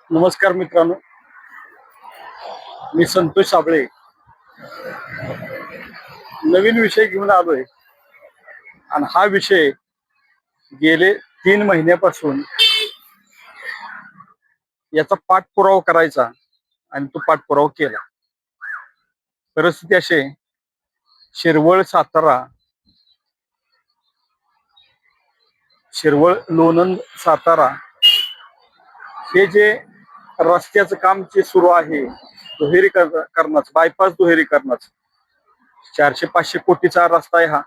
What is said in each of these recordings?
नमस्कार मित्रांनो, मी संतोष साबळे नवीन विषय घेऊन आलोय आणि हा विषय गेले 3 महिन्यापासून याचा पाठपुरावा करायचा आणि तो पाठपुरावा केला. परिस्थिती अशी शिरवळ सातारा, शिरवळ लोणंद सातारा हे जे रस्त्याचं काम जे सुरू आहे दुहेरीकरणाचं, बायपास दुहेरीकरणाचं 400-500 कोटीचा रस्ता आहे. हा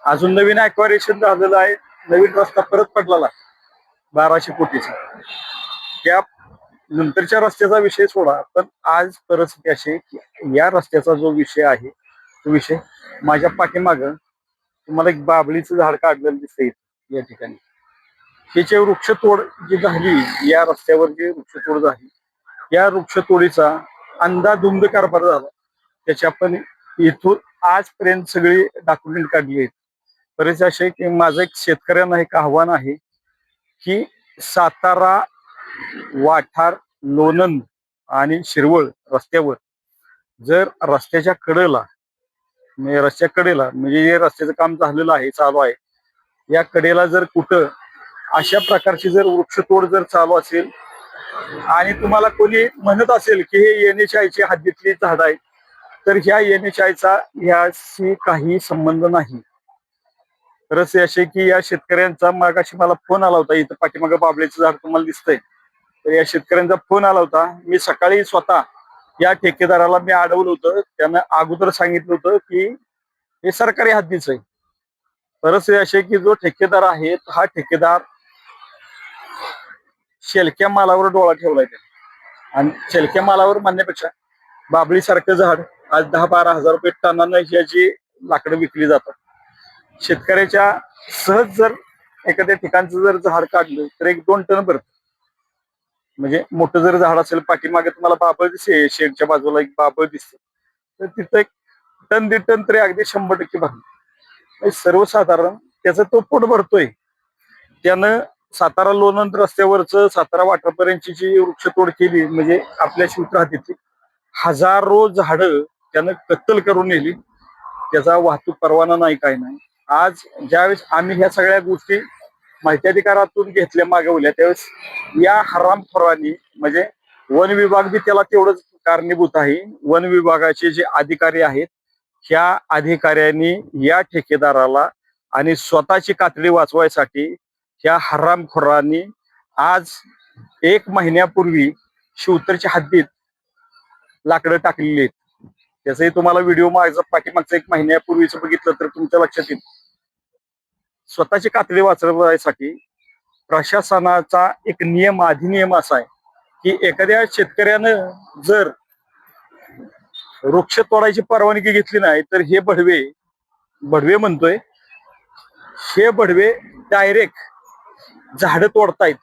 अजून नवीन ॲक्वायरेशन झालेलं आहे. नवीन रस्ता परत पडलेला 1200 कोटीचा. त्या नंतरच्या रस्त्याचा विषय सोडा, पण आज परिस्थिती अशी की या रस्त्याचा जो विषय आहे तो विषय माझ्या पाठीमाग तुम्हाला एक बाबळीचं झाड काढलेलं दिसतंय या ठिकाणी. त्याची वृक्षतोड जी झाली, या रस्त्यावर जी वृक्षतोड झाली, या वृक्षतोडीचा अंधाधुंद कारभार झाला. त्याची आपण इथून आजपर्यंत सगळी डॉक्युमेंट काढली आहेत. बरेच असे की माझं एक शेतकऱ्यांना एक आव्हान आहे की सातारा, वाठार, लोणंद आणि शिरवळ रस्त्यावर जर रस्त्याच्या कडेला म्हणजे जे रस्त्याचं काम झालेलं आहे, चालू आहे, या कडेला जर कुठं अशा प्रकारची जर वृक्षतोड जर चालू असेल आणि तुम्हाला कोणी म्हणत असेल की हे NHI हद्दीतली झाड आहेत, तर ह्या NHI ह्याशी काही संबंध नाही. खरंच असे की या शेतकऱ्यांचा मागाशी मला फोन आला होता. इथं पाठीमागे बाबळीचं झाड तुम्हाला दिसतंय, तर या शेतकऱ्यांचा फोन आला होता. मी सकाळी स्वतः या ठेकेदाराला मी अडवलं होतं. त्यानं अगोदर सांगितलं होतं की हे सरकारी हद्दीच आहे. परिस्थिती अशी की जो ठेकेदार आहे हा ठेकेदार शेलक्या मालावर डोळा ठेवलाय त्याने. आणि शेलक्या मालावर म्हणण्यापेक्षा बाबळी सारखं झाड आज 10-12 हजार रुपये टनानं ह्याची लाकडं विकली जातात. शेतकऱ्याच्या सहज जर एखाद्या ठिकाणचं जर झाड काढलं तर 1-2 टन भरत. म्हणजे मोठं जर झाड असेल, पाठीमागे तुम्हाला बाबळ दिसते, शेडच्या बाजूला एक बाबळ दिसते, तर तिथं 1-1.5 टन तरी अगदी 100% भरलं. सर्वसाधारण त्याचा तो पोट भरतोय. त्यानं सातारा लोणंद रस्त्यावरचं सातारा वाठापर्यंतची जी वृक्षतोड केली, म्हणजे आपल्या शिवत्र हद्दीतली हजारो झाडं त्यानं कत्तल करून नेली. त्याचा वाहतूक परवाना नाही, काय नाही. आज ज्यावेळेस आम्ही ह्या सगळ्या गोष्टी माहिती अधिकारातून घेतल्या, मागवल्या, त्यावेळेस या हरामखोरांनी, म्हणजे वन विभाग बी त्याला तेवढंच कारणीभूत आहे. वन विभागाचे जे अधिकारी आहेत, ह्या अधिकाऱ्यांनी या ठेकेदाराला आणि स्वतःची कातडी वाचवायसाठी ह्या हरामखोरांनी आज 1 महिन्यापूर्वी शिवतरच्या हद्दीत लाकडं टाकलेली आहेत. त्याचंही तुम्हाला व्हिडिओ माझा पाठीमागचा 1 महिन्यापूर्वीच बघितलं तर तुमच्या लक्षात येईल. स्वतःची कातडी वाचवण्यासाठी प्रशासनाचा एक अधिनियम असा आहे की एखाद्या शेतकऱ्यानं जर वृक्ष तोडायची परवानगी घेतली नाही तर हे बडवे म्हणतोय, हे बडवे डायरेक्ट झाडं तोडतायत.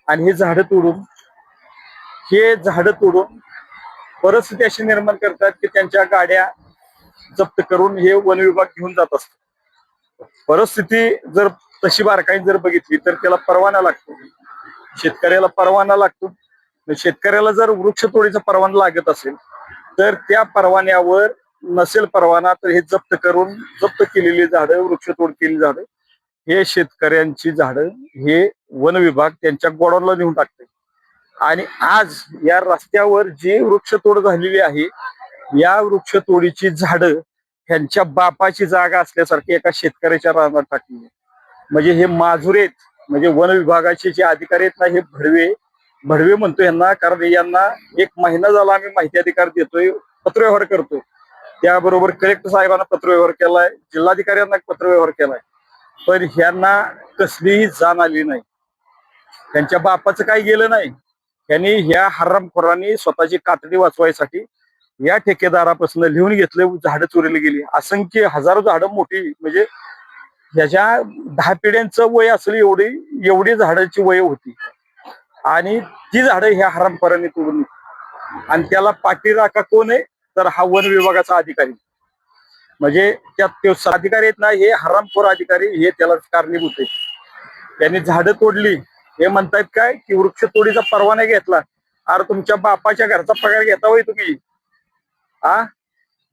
आणि हे झाडं तोडून परिस्थिती अशी निर्माण करतात की त्यांच्या गाड्या जप्त करून हे वन विभाग घेऊन जात असतात. परिस्थिती जर तशी बारकाईने जर बघितली तर त्याला परवाना लागतो, शेतकऱ्याला परवाना लागतो. शेतकऱ्याला जर वृक्षतोडीचा परवाना लागत असेल तर त्या परवान्यावर नसेल परवाना तर हे जप्त केलेली झाडं, वृक्षतोड केलेली झाडं, हे शेतकऱ्यांची झाडं हे वन विभाग त्यांच्या गोडाऊनला नेऊन टाकते. आणि आज या रस्त्यावर जी वृक्षतोड झालेली आहे, या वृक्षतोडीची झाडं ह्यांच्या बापाची जागा असल्यासारखी एका शेतकऱ्याच्या रानात टाकली. म्हणजे हे माजुरेत, म्हणजे वन विभागाचे जे अधिकारी आहेत ना, हे भडवे म्हणतो यांना, कारण यांना 1 महिना झाला आम्ही माहिती अधिकार देतोय, पत्रव्यवहार करतोय. त्याबरोबर कलेक्टर साहेबांना पत्रव्यवहार केलाय, जिल्हाधिकाऱ्यांना पत्रव्यवहार केलाय, पण ह्यांना कसलीही जाण आली नाही. त्यांच्या बापाचं काही गेलं नाही. त्यांनी ह्या हरामखोरांनी स्वतःची कातडी वाचवायसाठी या ठेकेदारापासून लिहून घेतले, झाडं चोरीला गेली. असंख्य हजारो झाडं मोठी, म्हणजे ह्याच्या 10 पिढ्यांचं वय असेल एवढी झाडाची वय होती. आणि ती झाडं ह्या हरामखोरांनी तोडून, आणि त्याला पाठीराखा कोण आहे तर हा वन विभागाचा अधिकारी. म्हणजे त्यात ते अधिकारी आहेत ना, हे हरामखोर अधिकारी हे त्याला कारणीभूत आहे. त्यांनी झाडं तोडली हे म्हणतायत काय की वृक्षतोडीचा परवाना घेतला. अरे तुमच्या बापाच्या घरचा पगार घेता होय तुम्ही? हा,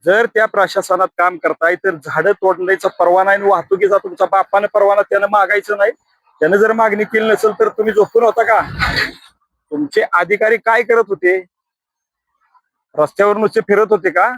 जर त्या प्रशासनात काम करताय तर झाडं तोडण्याचा परवाना आणि वाहतुकीचा तुमचा बापाने परवाना त्यानं मागायचं नाही. त्यानं जर मागणी केली नसेल तर तुम्ही झोपून होता का? तुमचे अधिकारी काय करत होते? रस्त्यावर नुसते फिरत होते का?